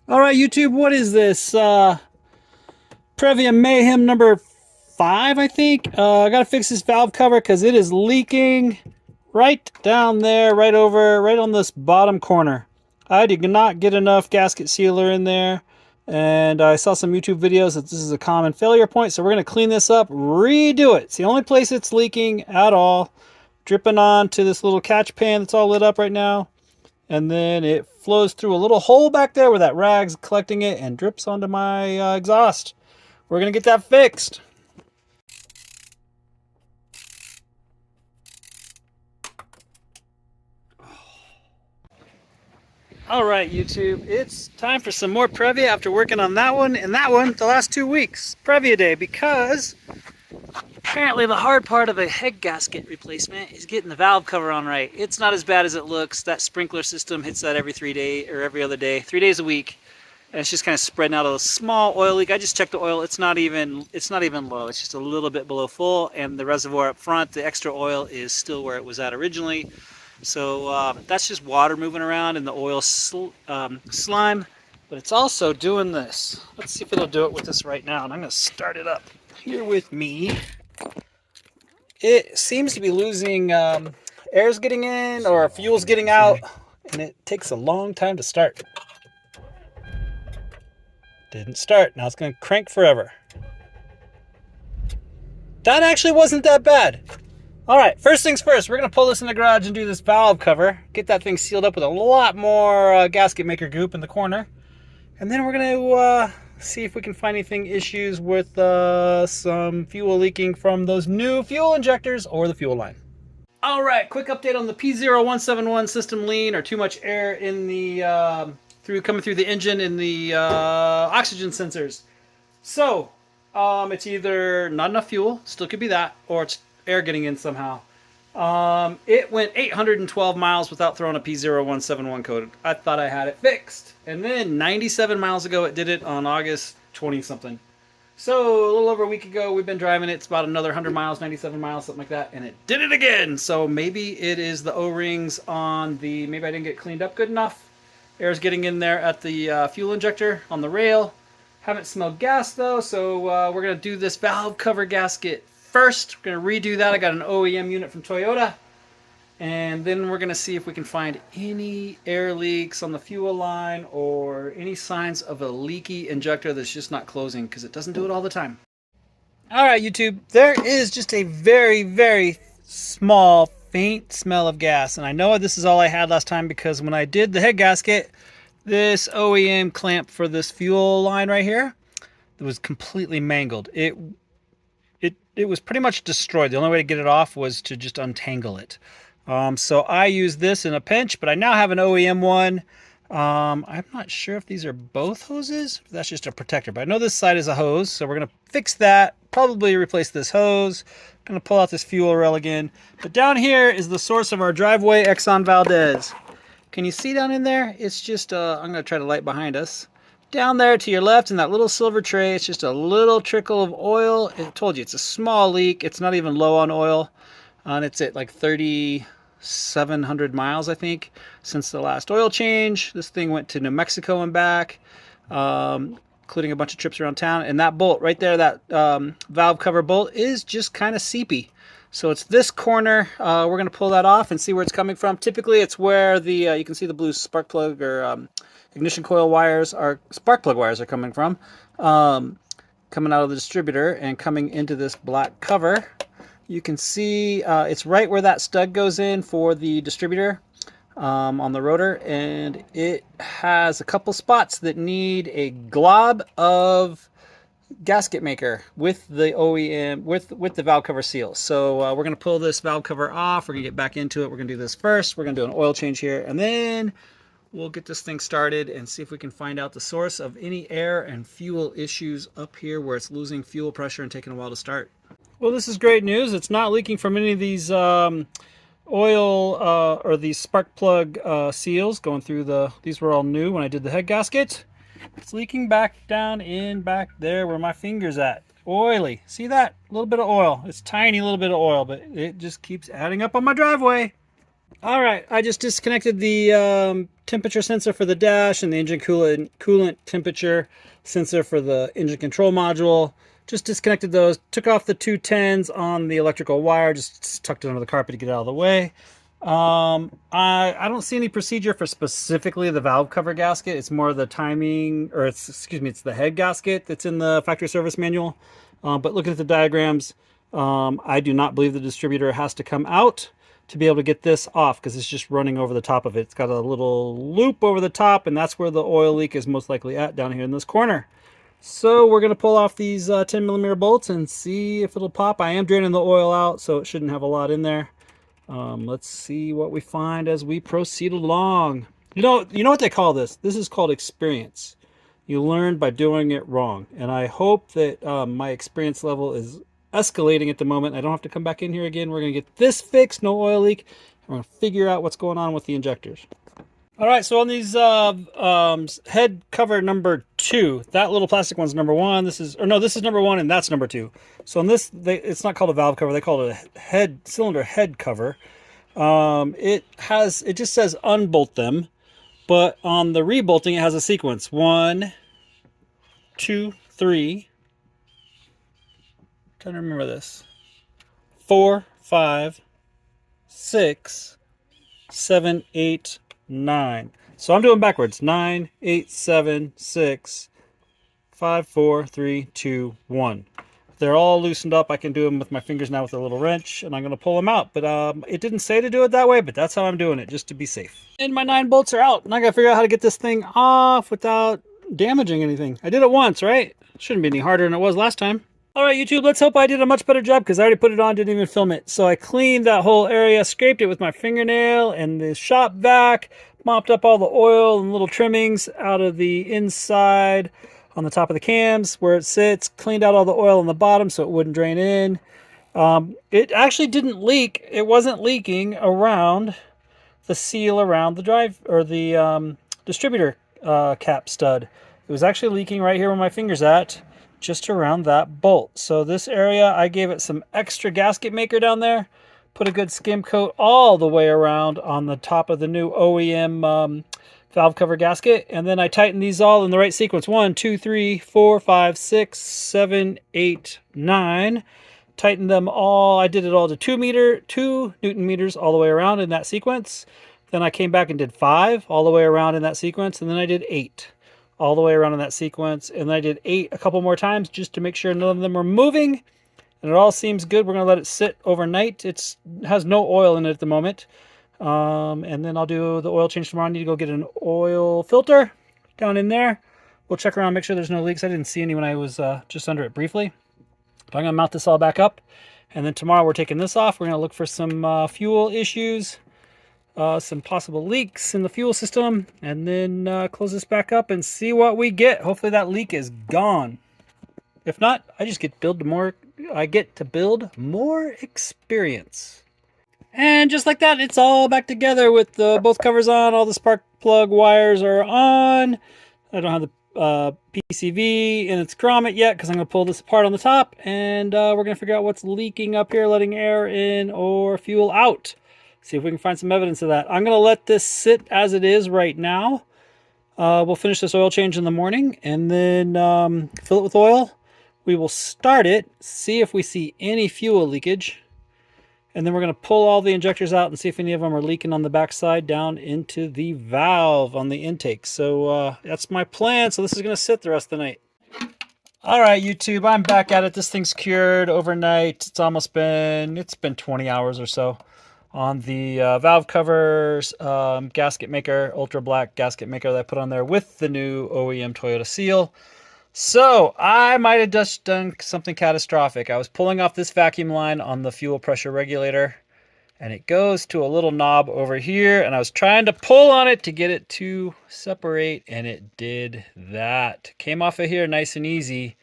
All right, YouTube, what is this? Previa Mayhem number 5, I think. I gotta fix this valve cover because it is leaking right down there, right on this bottom corner. I did not get enough gasket sealer in there, and I saw some YouTube videos that this is a common failure point, so we're gonna clean this up, redo it. It's the only place it's leaking at all. Dripping onto this little catch pan that's all lit up right now. And then it flows through a little hole back there where that rag's collecting it and drips onto my exhaust. We're going to get that fixed. All right, YouTube, it's time for some more Previa after working on that one and that one the last 2 weeks. Previa day, because apparently the hard part of a head gasket replacement is getting the valve cover on right. It's not as bad as it looks. That sprinkler system hits that every 3 days or every other day, 3 days a week. And it's just kind of spreading out a small oil leak. I just checked the oil. It's not even low. It's just a little bit below full, and the reservoir up front, the extra oil is still where it was at originally. So that's just water moving around and the oil slime. But it's also doing this. Let's see if it'll do it with this right now. And I'm going to start it up here with me. It seems to be losing air's getting in or fuel's getting out, and it takes a long time to start. Didn't start. Now it's going to crank forever. That actually wasn't that bad. All right, first things first, we're going to pull this in the garage and do this valve cover. Get that thing sealed up with a lot more Gasket Maker goop in the corner. And then we're going to see if we can find anything issues with some fuel leaking from those new fuel injectors or the fuel line. All right, quick update on the P0171 System Lean, or too much air in the coming through the engine in the oxygen sensors. So it's either not enough fuel, still could be that, or it's air getting in somehow. It went 812 miles without throwing a P0171 code. I thought I had it fixed. And then 97 miles ago, it did it on August 20 something. So a little over a week ago, we've been driving it. It's about another 100 miles, 97 miles, something like that. And it did it again. So maybe it is the O-rings on the, maybe I didn't get cleaned up good enough. Air's getting in there at the fuel injector on the rail. Haven't smelled gas though, so we're going to do this valve cover gasket first. We're going to redo that. I got an OEM unit from Toyota. And then we're going to see if we can find any air leaks on the fuel line or any signs of a leaky injector that's just not closing, because it doesn't do it all the time. All right, YouTube, there is just a very, very small, faint smell of gas. And I know this is all I had last time because when I did the head gasket, this OEM clamp for this fuel line right here, it was completely mangled. It was pretty much destroyed. The only way to get it off was to just untangle it. So I use this in a pinch, but I now have an OEM one. I'm not sure if these are both hoses. That's just a protector, but I know this side is a hose, so we're going to fix that, probably replace this hose. I'm going to pull out this fuel rail again. But down here is the source of our driveway, Exxon Valdez. Can you see down in there? It's just, I'm going to try to light behind us. Down there to your left in that little silver tray, it's just a little trickle of oil. I told you, it's a small leak. It's not even low on oil. And it's at like 3,700 miles, I think, since the last oil change. This thing went to New Mexico and back, including a bunch of trips around town. And that bolt right there, that valve cover bolt, is just kind of seepy. So it's this corner. We're going to pull that off and see where it's coming from. Typically, it's where the you can see the blue spark plug or ignition coil wires, are spark plug wires, are coming from, coming out of the distributor and coming into this black cover. You can see it's right where that stud goes in for the distributor on the rotor, and it has a couple spots that need a glob of Gasket Maker with the OEM, with the valve cover seal. So we're going to pull this valve cover off. We're going to get back into it. We're going to do this first. We're going to do an oil change here, and then we'll get this thing started and see if we can find out the source of any air and fuel issues up here where it's losing fuel pressure and taking a while to start. Well, this is great news. It's not leaking from any of these oil or these spark plug seals going through the, these were all new when I did the head gasket. It's leaking back down in back there where my finger's at. Oily. See that? A little bit of oil. It's tiny little bit of oil, but it just keeps adding up on my driveway. All right, I just disconnected the temperature sensor for the dash and the engine coolant temperature sensor for the engine control module. Just disconnected those, took off the 210s on the electrical wire, just tucked it under the carpet to get it out of the way. I don't see any procedure for specifically the valve cover gasket. It's more the timing, or it's the head gasket that's in the factory service manual. But looking at the diagrams, I do not believe the distributor has to come out to be able to get this off, because it's just running over the top of it. It's got a little loop over the top, and that's where the oil leak is most likely at, down here in this corner. So we're going to pull off these 10mm bolts and see if it'll pop. I am draining the oil out, so it shouldn't have a lot in there. Let's see what we find as we proceed along. You know what they call this? This is called experience. You learn by doing it wrong. And I hope that my experience level is escalating at the moment. I don't have to come back in here again. We're going to get this fixed, no oil leak. We're going to figure out what's going on with the injectors. All right, so on these head cover number 2, that little plastic one's number 1. This is number 1 and that's number 2. So on this, it's not called a valve cover. They call it a cylinder head cover. It just says unbolt them, but on the rebolting, it has a sequence: 1, 2, 3. I'm trying to remember this. 4, 5, 6, 7, 8, 9. So I'm doing backwards. 9, 8, 7, 6, 5, 4, 3, 2, 1. They're all loosened up. I can do them with my fingers now with a little wrench, and I'm going to pull them out. But it didn't say to do it that way, but that's how I'm doing it, just to be safe. And my 9 bolts are out, and I got to figure out how to get this thing off without damaging anything. I did it once, right? Shouldn't be any harder than it was last time. All right, YouTube, let's hope I did a much better job, because I already put it on, didn't even film it. So I cleaned that whole area, scraped it with my fingernail and the shop vac, mopped up all the oil and little trimmings out of the inside on the top of the cams where it sits, cleaned out all the oil on the bottom so it wouldn't drain in. It actually didn't leak. It wasn't leaking around the seal around the drive, or the distributor cap stud. It was actually leaking right here where my finger's at, just around that bolt. So this area, I gave it some extra Gasket Maker down there, put a good skim coat all the way around on the top of the new OEM valve cover gasket, and then I tightened these all in the right sequence: 1, 2, 3, 4, 5, 6, 7, 8, 9. Tightened them all. I did it all to 2 Newton meters all the way around in that sequence. Then I came back and did 5 all the way around in that sequence, and then I did 8 all the way around in that sequence, and then I did 8 a couple more times just to make sure none of them are moving. And it all seems good. We're going to let it sit overnight. It has no oil in it at the moment. And then I'll do the oil change tomorrow. I need to go get an oil filter down in there. We'll check around, make sure there's no leaks. I didn't see any when I was just under it briefly. But I'm going to mount this all back up. And then tomorrow we're taking this off. We're going to look for some fuel issues, some possible leaks in the fuel system, and then close this back up and see what we get. Hopefully that leak is gone. If not, I just get to build more experience. And just like that, it's all back together with both covers on. All the spark plug wires are on. I don't have the PCV in its grommet yet, because I'm going to pull this apart on the top, and we're going to figure out what's leaking up here, letting air in or fuel out. See if we can find some evidence of that. I'm going to let this sit as it is right now. We'll finish this oil change in the morning, and then fill it with oil. We will start it, see if we see any fuel leakage, and then we're going to pull all the injectors out and see if any of them are leaking on the backside down into the valve on the intake. So that's my plan. So this is going to sit the rest of the night. All right, YouTube, I'm back at it. This thing's cured overnight. It's been 20 hours or so on the valve covers, gasket maker, ultra black gasket maker that I put on there with the new OEM Toyota seal. So I might have just done something catastrophic. I was pulling off this vacuum line on the fuel pressure regulator, and it goes to a little knob over here, and I was trying to pull on it to get it to separate, and it did that. Came off of here nice and easy.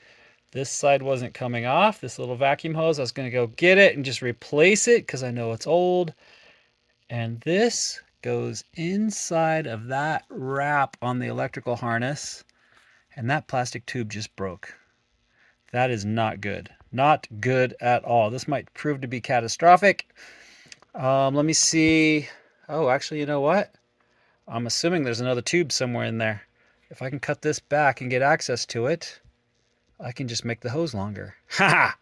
This side wasn't coming off, this little vacuum hose. I was going to go get it and just replace it because I know it's old. And this goes inside of that wrap on the electrical harness, and that plastic tube just broke. That is not good. Not good at all. This might prove to be catastrophic. Let me see. Oh, actually, you know what? I'm assuming there's another tube somewhere in there. If I can cut this back and get access to it, I can just make the hose longer. Haha!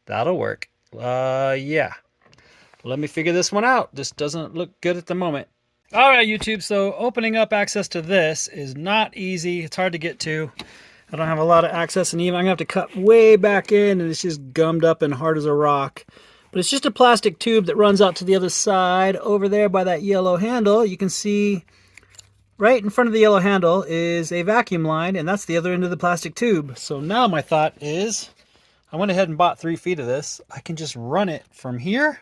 That'll work. Yeah. Let me figure this one out. This doesn't look good at the moment. All right, YouTube, so opening up access to this is not easy. It's hard to get to. I don't have a lot of access, and even I'm going to have to cut way back in, and it's just gummed up and hard as a rock. But it's just a plastic tube that runs out to the other side. Over there by that yellow handle, you can see right in front of the yellow handle is a vacuum line, and that's the other end of the plastic tube. So now my thought is, I went ahead and bought 3 feet of this. I can just run it from here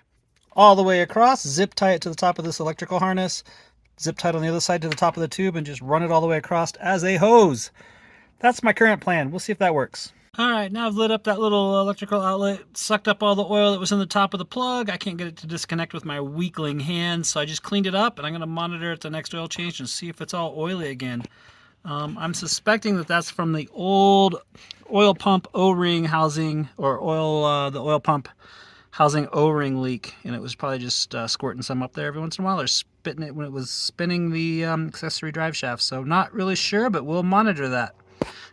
all the way across, zip tie it to the top of this electrical harness, zip tie it on the other side to the top of the tube, and just run it all the way across as a hose. That's my current plan. We'll see if that works. All right, now I've lit up that little electrical outlet, sucked up all the oil that was in the top of the plug. I can't get it to disconnect with my weakling hands, so I just cleaned it up, and I'm going to monitor at the next oil change and see if it's all oily again. I'm suspecting that that's from the old oil pump O-ring housing, or the oil pump housing O-ring leak, and it was probably just squirting some up there every once in a while, or spitting it when it was spinning the accessory drive shaft. So not really sure, but we'll monitor that.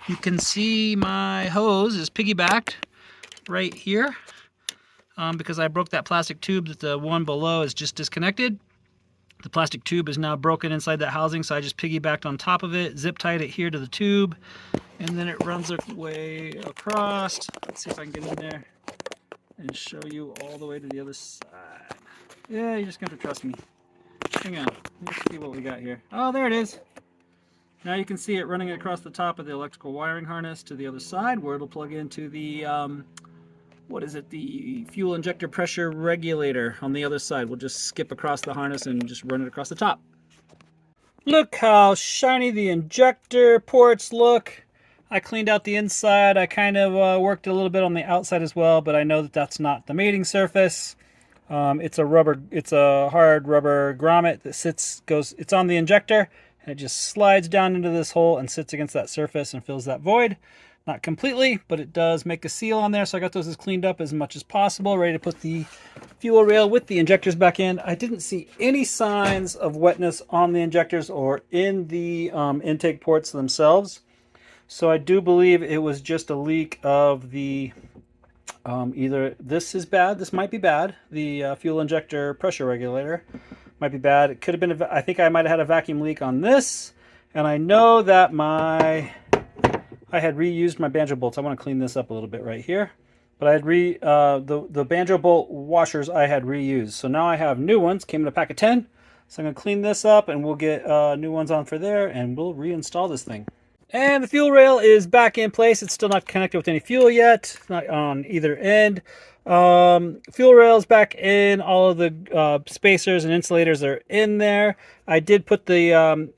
You can see my hose is piggybacked right here because I broke that plastic tube that the one below is just disconnected. The plastic tube is now broken inside that housing, so I just piggybacked on top of it, zip tied it here to the tube, and then it runs its way across. Let's see if I can get in there and show you all the way to the other side. Yeah, you're just going to trust me. Hang on. Let's see what we got here. Oh, there it is. Now you can see it running across the top of the electrical wiring harness to the other side, where it'll plug into the, the Fuel Injector Pressure Regulator on the other side. We'll just skip across the harness and just run it across the top. Look how shiny the injector ports look. I cleaned out the inside. I kind of worked a little bit on the outside as well, but I know that that's not the mating surface. It's a hard rubber grommet that it's on the injector, and it just slides down into this hole and sits against that surface and fills that void. Not completely, but it does make a seal on there, so I got those as cleaned up as much as possible, ready to put the fuel rail with the injectors back in. I didn't see any signs of wetness on the injectors or in the intake ports themselves. So I do believe it was just a leak of the, either this is bad, this might be bad, the fuel injector pressure regulator might be bad. It could have been, I think I might have had a vacuum leak on this, and I know that I had reused my banjo bolts. I want to clean this up a little bit right here, but I had the banjo bolt washers I had reused. So now I have new ones, came in a pack of 10. So I'm going to clean this up, and we'll get new ones on for there, and we'll reinstall this thing. And the fuel rail is back in place. It's still not connected with any fuel yet, not on either end. Fuel rail is back in. All of the spacers and insulators are in there. I did put the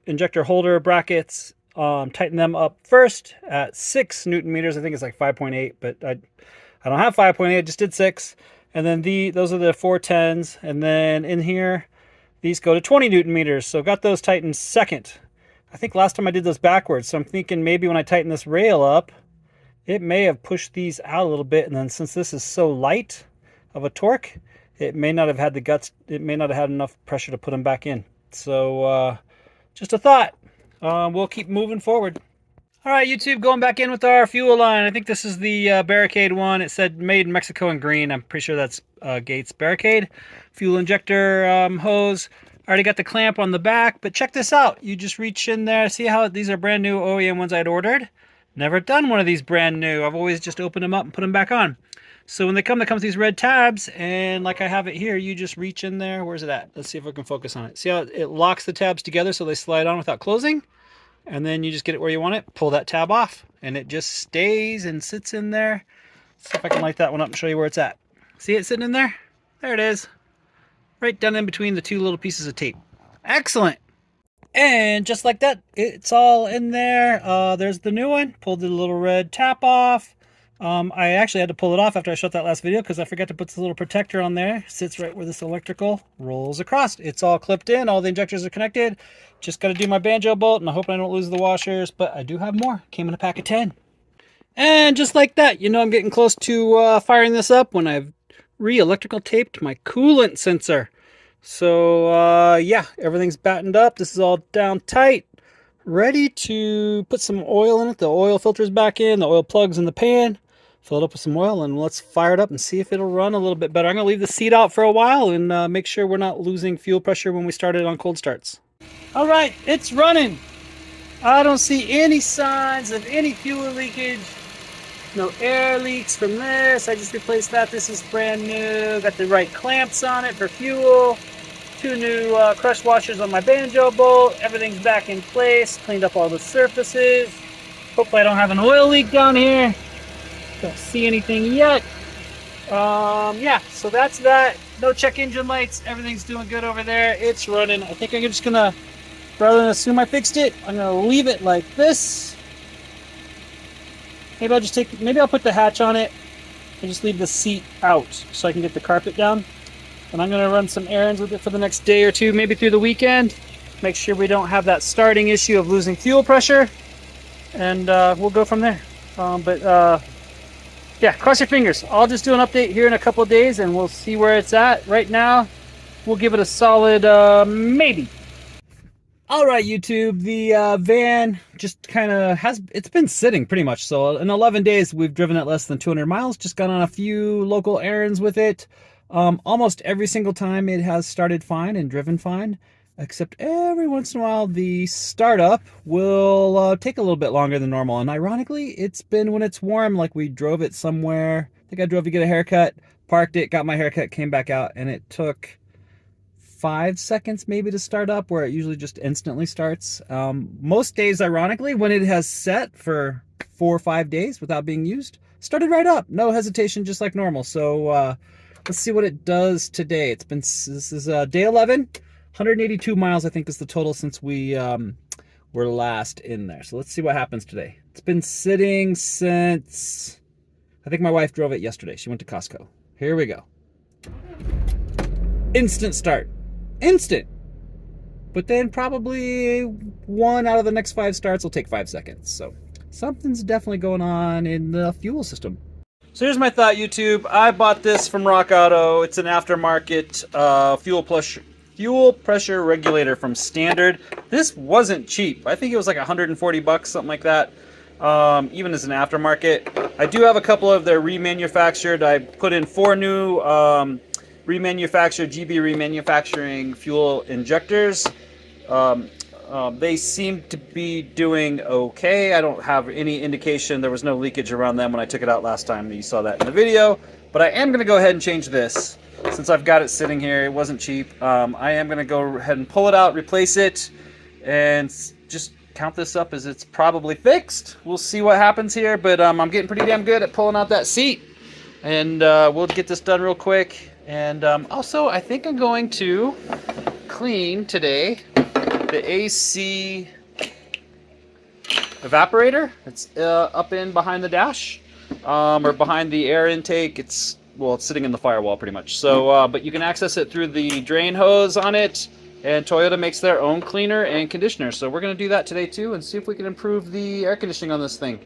injector holder brackets, tighten them up first at 6 Newton meters. I think it's like 5.8, but I don't have 5.8. I just did 6. And then those are the 410s. And then in here, these go to 20 Newton meters. So got those tightened second. I think last time I did those backwards, so I'm thinking maybe when I tighten this rail up, it may have pushed these out a little bit, and then since this is so light of a torque, it may not have had the guts, it may not have had enough pressure to put them back in. So just a thought. We'll keep moving forward. All right, YouTube, going back in with our fuel line. I think this is the Barricade one. It said made in Mexico in green. I'm pretty sure that's Gates Barricade. Fuel injector hose. I already got the clamp on the back, but check this out. You just reach in there. See how these are brand new OEM ones I'd ordered? Never done one of these brand new. I've always just opened them up and put them back on. So when they come with these red tabs, and like I have it here, you just reach in there. Where's it at? Let's see if we can focus on it. See how it locks the tabs together so they slide on without closing? And then you just get it where you want it, pull that tab off, and it just stays and sits in there. Let's see if I can light that one up and show you where it's at. See it sitting in there? There it is. Right down in between the two little pieces of tape. Excellent. And just like that, it's all in there. There's the new one. Pulled the little red tap off. I actually had to pull it off after I shot that last video because I forgot to put this little protector on there. Sits right where this electrical rolls across. It's all clipped in. All the injectors are connected. Just got to do my banjo bolt, and I hope I don't lose the washers, but I do have more. Came in a pack of 10. And just like that, you know I'm getting close to firing this up when I've re-electrical taped my coolant sensor. So yeah, everything's battened up. This is all down tight, ready to put some oil in it. The oil filter's back in, the oil plug's in the pan. Fill it up with some oil and let's fire it up and see if it'll run a little bit better. I'm gonna leave the seat out for a while and make sure we're not losing fuel pressure when we start it on cold starts. All right, it's running. I don't see any signs of any fuel leakage. No air leaks from this. I just replaced that. This is brand new. Got the right clamps on it for fuel. 2 new crush washers on my banjo bolt. Everything's back in place. Cleaned up all the surfaces. Hopefully I don't have an oil leak down here. Don't see anything yet. Yeah, so that's that. No check engine lights. Everything's doing good over there. It's running. I think I'm just gonna, rather than assume I fixed it, I'm gonna leave it like this. Maybe I'll put the hatch on it and just leave the seat out so I can get the carpet down. And I'm gonna run some errands with it for the next day or two, maybe through the weekend. Make sure we don't have that starting issue of losing fuel pressure. And we'll go from there. Yeah, cross your fingers. I'll just do an update here in a couple of days and we'll see where it's at. Right now, we'll give it a solid maybe. All right, YouTube, the van just kind of it's been sitting pretty much. So in 11 days, we've driven it less than 200 miles, just gone on a few local errands with it. Almost every single time it has started fine and driven fine, except every once in a while the startup will take a little bit longer than normal. And ironically, it's been when it's warm, like we drove it somewhere. I think I drove to get a haircut, parked it, got my haircut, came back out, and it took 5 seconds maybe to start up, where it usually just instantly starts. Most days, ironically, when it has set for 4 or 5 days without being used, started right up, no hesitation, just like normal. So let's see what it does today. This is day 11, 182 miles I think is the total since we were last in there. So let's see what happens today. It's been sitting since, I think my wife drove it yesterday. She went to Costco. Here we go. Instant start. Instant. But then probably 1 out of the next 5 starts will take 5 seconds. So something's definitely going on in the fuel system. So here's my thought, YouTube. I bought this from Rock Auto. It's an aftermarket fuel pressure regulator from Standard. This wasn't cheap. I think it was like 140 bucks, something like that. Even as an aftermarket. I do have a couple of their remanufactured. I put in 4 new remanufactured GB remanufacturing fuel injectors. They seem to be doing okay. I don't have any indication. There was no leakage around them when I took it out last time. You saw that in the video. But I am going to go ahead and change this. Since I've got it sitting here, it wasn't cheap. I am going to go ahead and pull it out, replace it, and just count this up as it's probably fixed. We'll see what happens here. But I'm getting pretty damn good at pulling out that seat. And we'll get this done real quick. And also, I think I'm going to clean today the AC evaporator. It's up in behind the dash, or behind the air intake. It's sitting in the firewall pretty much. So, but you can access it through the drain hose on it. And Toyota makes their own cleaner and conditioner. So we're going to do that today too and see if we can improve the air conditioning on this thing.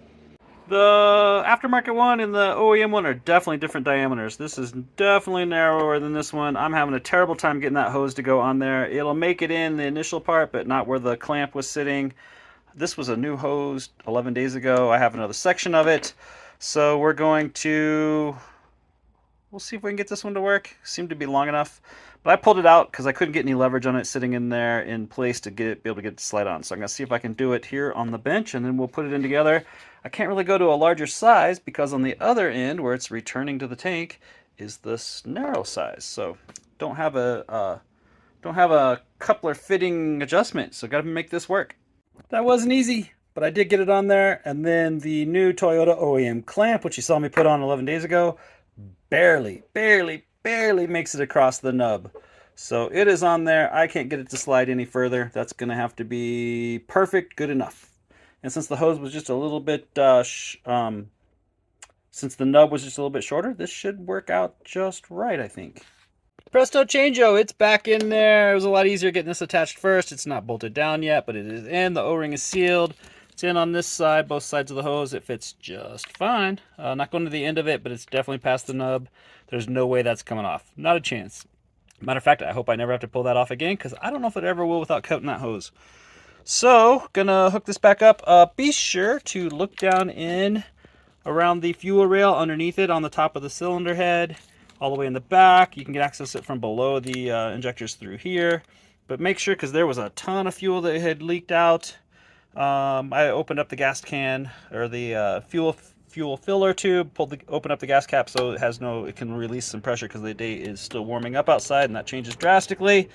The aftermarket one and the OEM one are definitely different diameters. This is definitely narrower than this one. I'm having a terrible time getting that hose to go on there. It'll make it in the initial part, but not where the clamp was sitting. This was a new hose 11 days ago. I have another section of it. So we're going to... we'll see if we can get this one to work. Seemed to be long enough. But I pulled it out because I couldn't get any leverage on it sitting in there in place to be able to get it to slide on. So I'm going to see if I can do it here on the bench, and then we'll put it in together. I can't really go to a larger size because on the other end, where it's returning to the tank, is this narrow size. So don't have a coupler fitting adjustment. So got to make this work. That wasn't easy, but I did get it on there. And then the new Toyota OEM clamp, which you saw me put on 11 days ago, barely makes it across the nub. So it is on there. I can't get it to slide any further. That's going to have to be perfect, good enough. And since the hose was just a little bit, since the nub was just a little bit shorter, this should work out just right, I think. Presto changeo, it's back in there. It was a lot easier getting this attached first. It's not bolted down yet, but it is in. The O-ring is sealed. It's in on this side, both sides of the hose. It fits just fine. Not going to the end of it, but it's definitely past the nub. There's no way that's coming off. Not a chance. Matter of fact, I hope I never have to pull that off again, because I don't know if it ever will without cutting that hose. So, gonna hook this back up. Be sure to look down in around the fuel rail underneath it on the top of the cylinder head, all the way in the back. You can access it from below the injectors through here. But make sure, because there was a ton of fuel that had leaked out. I opened up the gas can, or the fuel filler tube, opened up the gas cap so it can release some pressure, because the day is still warming up outside, and that changes drastically.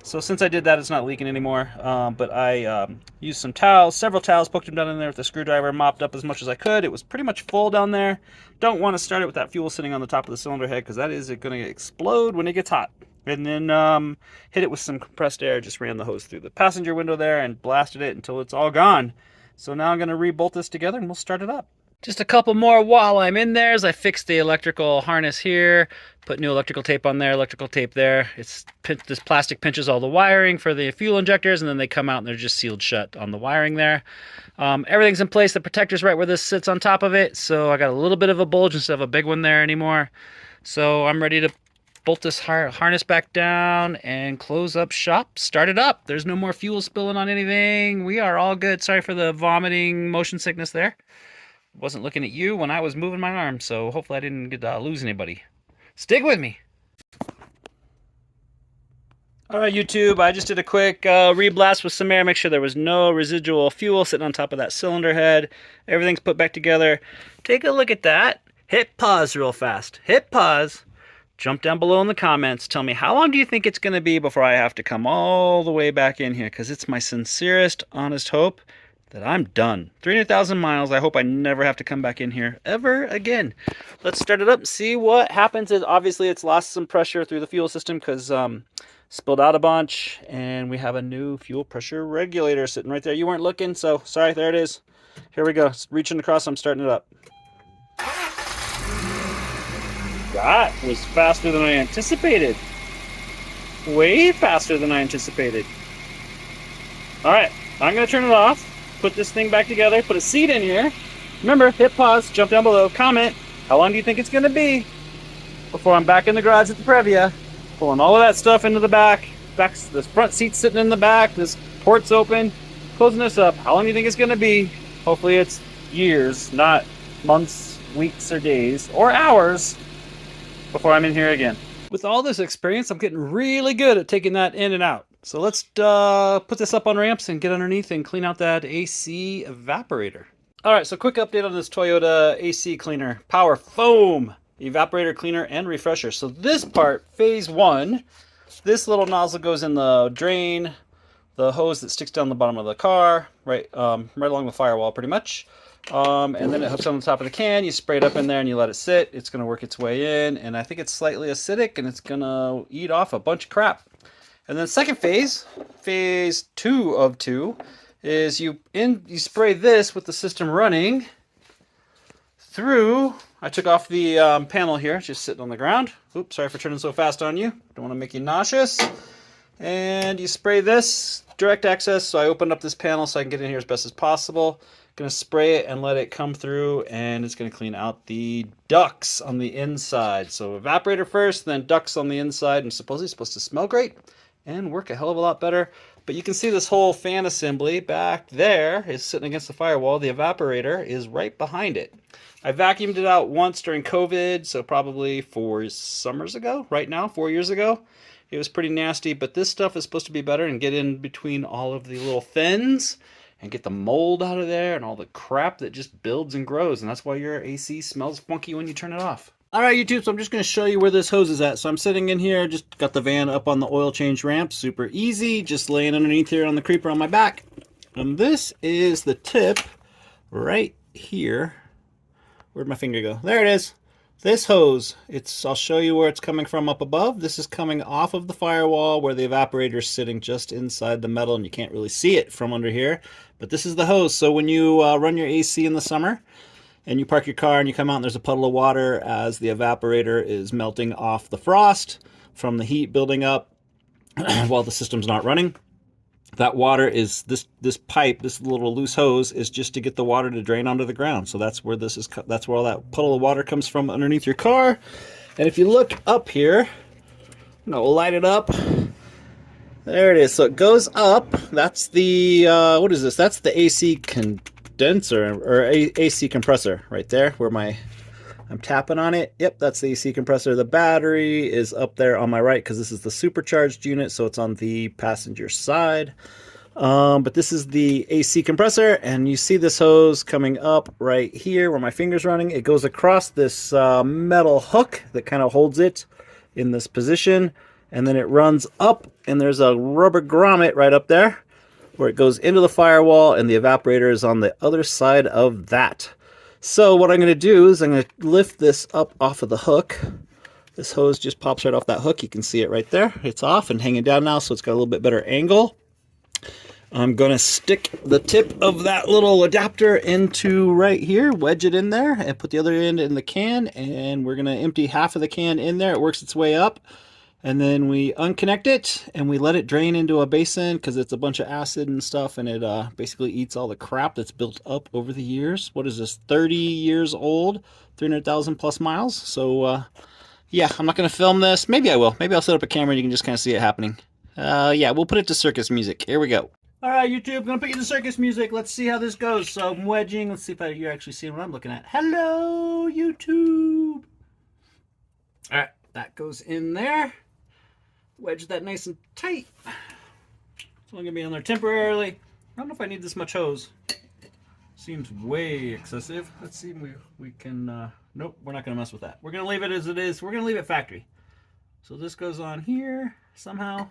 So since I did that, it's not leaking anymore. But I used some towels, several towels, poked them down in there with a screwdriver, mopped up as much as I could. It was pretty much full down there. Don't want to start it with that fuel sitting on the top of the cylinder head, because that is going to explode when it gets hot. And then hit it with some compressed air, just ran the hose through the passenger window there and blasted it until it's all gone. So now I'm going to re-bolt this together and we'll start it up. Just a couple more while I'm in there as I fix the electrical harness here, put new electrical tape on there, electrical tape there. This plastic pinches all the wiring for the fuel injectors, and then they come out and they're just sealed shut on the wiring there. Everything's in place. The protector's right where this sits on top of it, so I got a little bit of a bulge instead of a big one there anymore. So I'm ready to bolt this harness back down and close up shop, start it up. There's no more fuel spilling on anything. We are all good. Sorry for the vomiting motion sickness there. Wasn't looking at you when I was moving my arm, so hopefully I didn't lose anybody. Stick with me. All right, YouTube, I just did a quick re-blast with some air, make sure there was no residual fuel sitting on top of that cylinder head. Everything's put back together. Take a look at that. Hit pause real fast. Hit pause. Jump down below in the comments. Tell me, how long do you think it's going to be before I have to come all the way back in here? Because it's my sincerest, honest hope that I'm done. 300,000 miles. I hope I never have to come back in here ever again. Let's start it up and see what happens. Obviously, it's lost some pressure through the fuel system because spilled out a bunch. And we have a new fuel pressure regulator sitting right there. You weren't looking, so sorry. There it is. Here we go. Reaching across. I'm starting it up. That was faster than I anticipated. Way faster than I anticipated. All right, I'm going to turn it off. Put this thing back together, put a seat in here. Remember, hit pause, jump down below, comment, how long do you think it's gonna be before I'm back in the garage at the Previa, pulling all of that stuff into the back, this front seat's sitting in the back, this port's open, closing this up. How long do you think it's gonna be? Hopefully it's years, not months, weeks, or days, or hours before I'm in here again. With all this experience, I'm getting really good at taking that in and out. So let's put this up on ramps and get underneath and clean out that AC evaporator. All right, so quick update on this Toyota AC cleaner. Power foam, evaporator cleaner, and refresher. So this part, phase one, this little nozzle goes in the drain, the hose that sticks down the bottom of the car, right along the firewall pretty much. And then it hooks on the top of the can. You spray it up in there and you let it sit. It's going to work its way in, and I think it's slightly acidic, and it's going to eat off a bunch of crap. And then second phase, phase 2 of 2, is you spray this with the system running through. I took off the panel here, it's just sitting on the ground. Oops, sorry for turning so fast on you. Don't want to make you nauseous. And you spray this direct access. So I opened up this panel so I can get in here as best as possible. Going to spray it and let it come through, and it's going to clean out the ducts on the inside. So evaporator first, then ducts on the inside, and supposedly it's supposed to smell great and work a hell of a lot better. But you can see this whole fan assembly back there is sitting against the firewall. The evaporator is right behind it. I vacuumed it out once during COVID, so probably 4 summers ago, right now, 4 years ago. It was pretty nasty, but this stuff is supposed to be better and get in between all of the little fins and get the mold out of there and all the crap that just builds and grows. And that's why your AC smells funky when you turn it off. All right, YouTube, so I'm just going to show you where this hose is at. So I'm sitting in here, just got the van up on the oil change ramp, super easy, just laying underneath here on the creeper on my back. And this is the tip right here. Where'd my finger go? There it is. This hose, I'll show you where it's coming from up above. This is coming off of the firewall where the evaporator is sitting just inside the metal, and you can't really see it from under here. But this is the hose. So when you run your AC in the summer, and you park your car and you come out and there's a puddle of water as the evaporator is melting off the frost from the heat building up while the system's not running. That water is, this pipe, this little loose hose is just to get the water to drain onto the ground. So that's where that's where all that puddle of water comes from underneath your car. And if you look up here, I'm gonna light it up. There it is. So it goes up. That's the what is this? That's the AC condenser or AC compressor right there where I'm tapping on it. Yep, that's the AC compressor. The battery is up there on my right because this is the supercharged unit, so it's on the passenger side. But this is the AC compressor, and you see this hose coming up right here where my finger's running. It goes across this metal hook that kind of holds it in this position, and then it runs up, and there's a rubber grommet right up there where it goes into the firewall, and the evaporator is on the other side of that. So what I'm going to do is I'm going to lift this up off of the hook. This hose just pops right off that hook. You can see it right there. It's off and hanging down now, so it's got a little bit better angle. I'm going to stick the tip of that little adapter into right here, wedge it in there, and put the other end in the can, and we're going to empty half of the can in there. It works its way up, and then we unconnect it, and we let it drain into a basin because it's a bunch of acid and stuff, and it basically eats all the crap that's built up over the years. What is this, 30 years old, 300,000 plus miles? So, yeah, I'm not going to film this. Maybe I will. Maybe I'll set up a camera and you can just kind of see it happening. Yeah, we'll put it to circus music. Here we go. All right, YouTube, I'm going to put you to circus music. Let's see how this goes. So I'm wedging. Let's see if you're actually seeing what I'm looking at. Hello, YouTube. All right, that goes in there. Wedge that nice and tight. It's only going to be on there temporarily. I don't know if I need this much hose. Seems way excessive. Let's see if we can... nope, we're not going to mess with that. We're going to leave it as it is. We're going to leave it factory. So this goes on here somehow.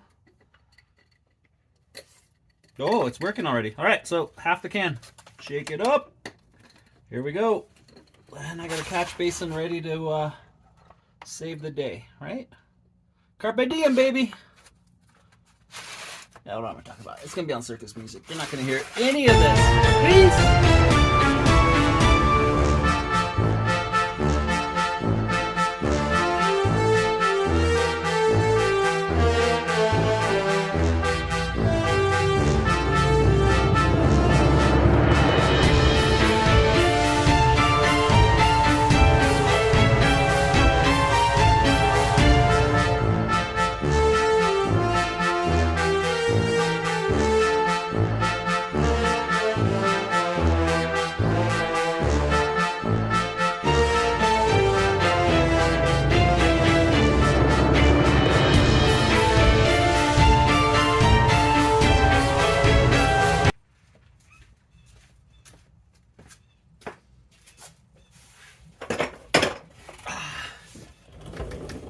Oh, it's working already. All right, so half the can. Shake it up. Here we go. And I got a catch basin ready to save the day, right? Carpe diem, baby. Now, what am I talking about? It's going to be on circus music. You're not going to hear any of this. Peace.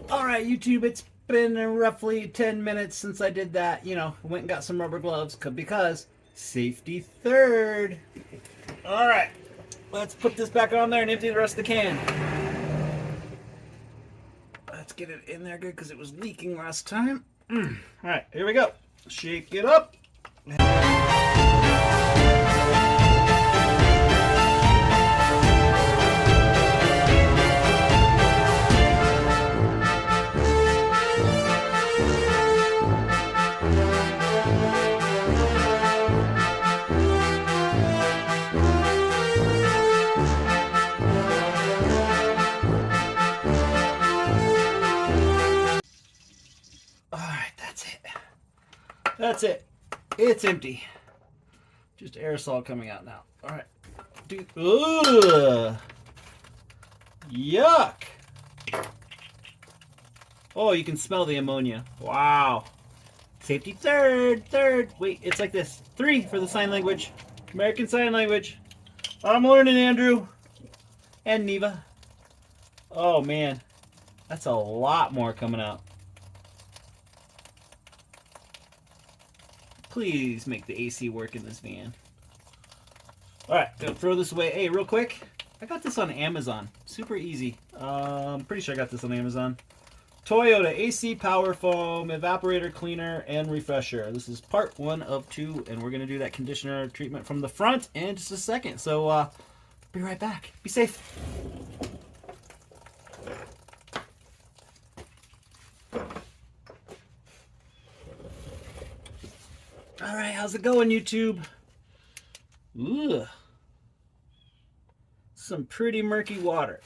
Alright, YouTube, it's been roughly 10 minutes since I did that. You know, went and got some rubber gloves because safety third. Alright, let's put this back on there and empty the rest of the can. Let's get it in there good because it was leaking last time. Alright, here we go. Shake it up. That's it. It's empty. Just aerosol coming out now. All right. Dude. Ugh. Yuck. Oh, you can smell the ammonia. Wow. Safety third. Wait, it's like this. 3 for the sign language. American Sign Language. I'm learning, Andrew. And Neva. Oh, man. That's a lot more coming out. Please make the AC work in this van. Alright, gonna throw this away. Hey, real quick, I got this on Amazon. Super easy. I'm pretty sure I got this on Amazon. Toyota AC Power Foam, Evaporator Cleaner, and Refresher. This is part 1 of 2, and we're gonna do that conditioner treatment from the front in just a second. So, be right back. Be safe. Alright, how's it going, YouTube? Ugh. Some pretty murky water.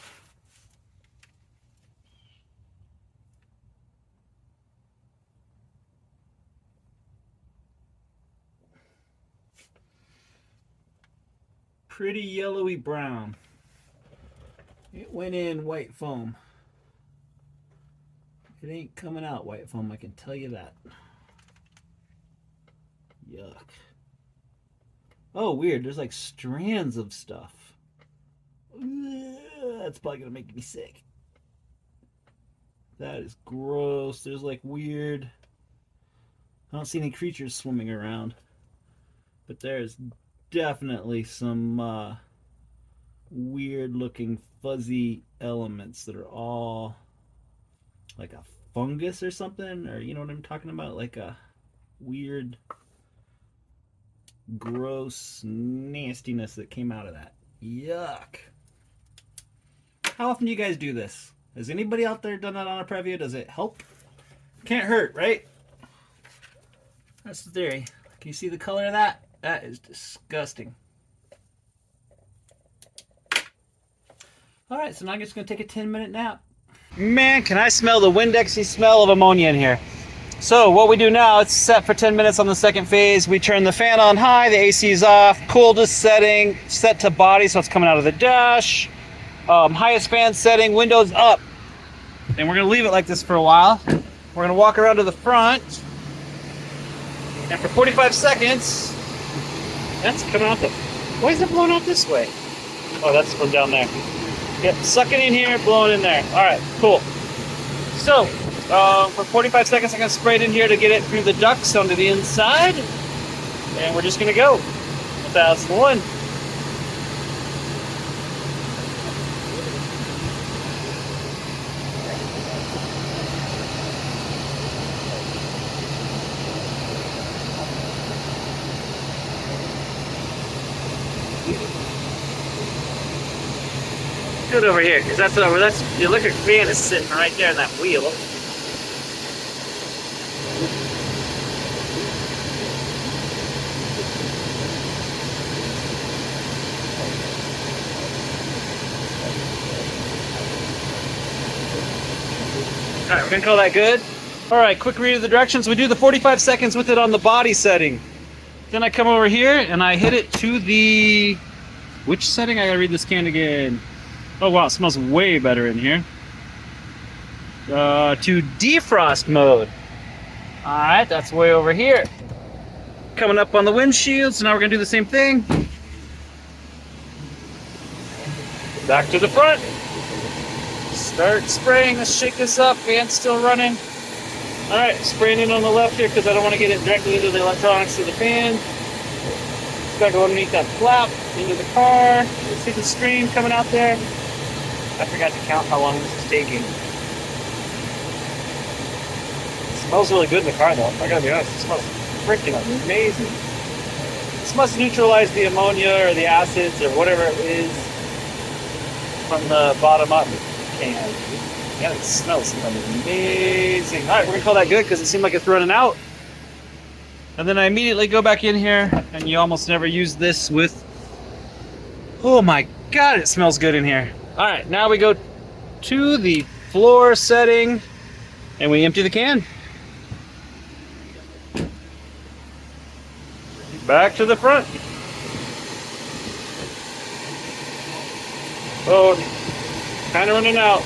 pretty yellowy brown. It went in white foam. It ain't coming out white foam, I can tell you that. Yuck. Oh, weird. There's like strands of stuff. That's probably gonna make me sick. That is gross. There's like weird... I don't see any creatures swimming around. But there's definitely some weird looking fuzzy elements that are all like a fungus or something, or you know what I'm talking about, like a weird gross nastiness that came out of that. Yuck. How often do you guys do this? Has anybody out there done that on a Previa? Does it help? Can't hurt, right? That's the theory. Can you see the color of that? That is disgusting. Alright, so now I'm just going to take a 10-minute nap. Man, can I smell the Windexy smell of ammonia in here. So what we do now, it's set for 10 minutes on the second phase. We turn the fan on high, the AC is off, coldest setting, set to body so it's coming out of the dash. Highest fan setting, windows up. And we're going to leave it like this for a while. We're going to walk around to the front. And for 45 seconds, that's coming out the... Why is it blowing out this way? Oh, that's from down there. Yep, sucking in here, blowing in there. All right, cool. So, for 45 seconds, I'm going to spray it in here to get it through the ducts onto the inside. And we're just going to go. 1001. Good over here, because that's the electric fan is sitting right there in that wheel. Alright, we're gonna call that good. Alright, quick read of the directions. We do the 45 seconds with it on the body setting. Then I come over here and I hit it to the... Which setting? I gotta read this can again. Oh wow, it smells way better in here. To defrost mode. Alright, that's way over here. Coming up on the windshield, so now we're gonna do the same thing. Back to the front. Start spraying, let's shake this up, fan's still running. Alright, spraying in on the left here because I don't want to get it directly into the electronics of the fan. Just gotta go underneath that flap, into the car. You see the stream coming out there. I forgot to count how long this is taking. It smells really good in the car though, I gotta be honest, it smells freaking amazing. This must neutralize the ammonia or the acids or whatever it is from the bottom up can. Yeah, it smells amazing. Alright, we're gonna call that good because it seemed like it's running out. And then I immediately go back in here, and you almost never use this with... Oh my god, it smells good in here. Alright, now we go to the floor setting and we empty the can. Back to the front. Oh, kind of running out.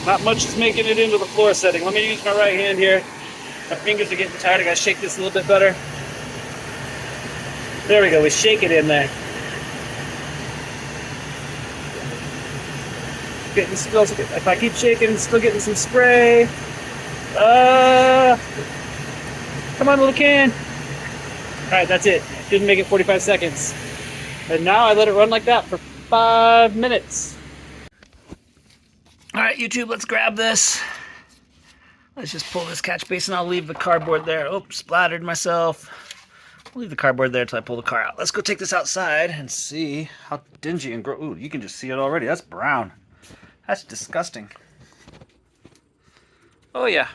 Not much is making it into the floor setting. Let me use my right hand here. My fingers are getting tired. I gotta shake this a little bit better. There we go, we shake it in there. Getting spills. If I keep shaking, it's still getting some spray. Come on, little can. Alright, that's it. Didn't make it 45 seconds. And now I let it run like that for 5 minutes. Alright, YouTube, let's grab this. Let's just pull this catch basin. I'll leave the cardboard there. Oops, splattered myself. I'll leave the cardboard there until I pull the car out. Let's go take this outside and see how dingy and gross. Ooh, you can just see it already. That's brown. That's disgusting. Oh yeah.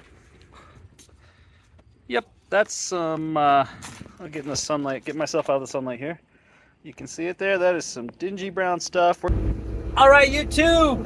Yep, that's some, I'll get in the sunlight, get myself out of the sunlight here. You can see it there. That is some dingy brown stuff. All right, YouTube.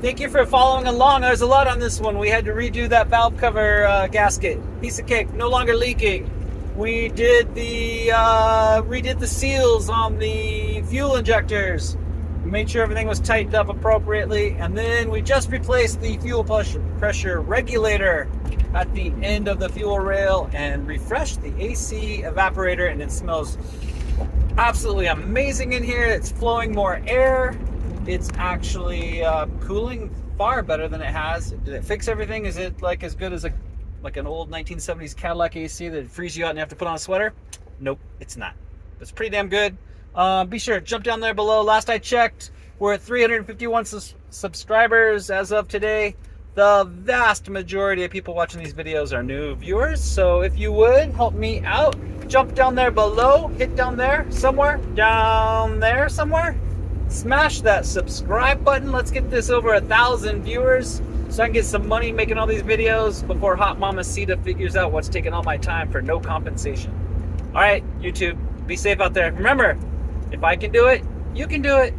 Thank you for following along. There's a lot on this one. We had to redo that valve cover gasket. Piece of cake, no longer leaking. We did the redid the seals on the fuel injectors. We made sure everything was tightened up appropriately, and then we just replaced the fuel pressure regulator at the end of the fuel rail and refreshed the AC evaporator, and it smells absolutely amazing in here. It's flowing more air. It's actually cooling far better than it has. Did it fix everything? Is it like as good as like an old 1970s Cadillac AC that frees you out and you have to put on a sweater? Nope, it's not. It's pretty damn good. Be sure to jump down there below. Last I checked, we're at 351 subscribers as of today. The vast majority of people watching these videos are new viewers, so if you would help me out, jump down there below, hit down there somewhere, smash that subscribe button. Let's get this over 1,000 viewers so I can get some money making all these videos before Hot Mama Sita figures out what's taking all my time for no compensation. All right, YouTube, be safe out there. Remember, if I can do it, you can do it.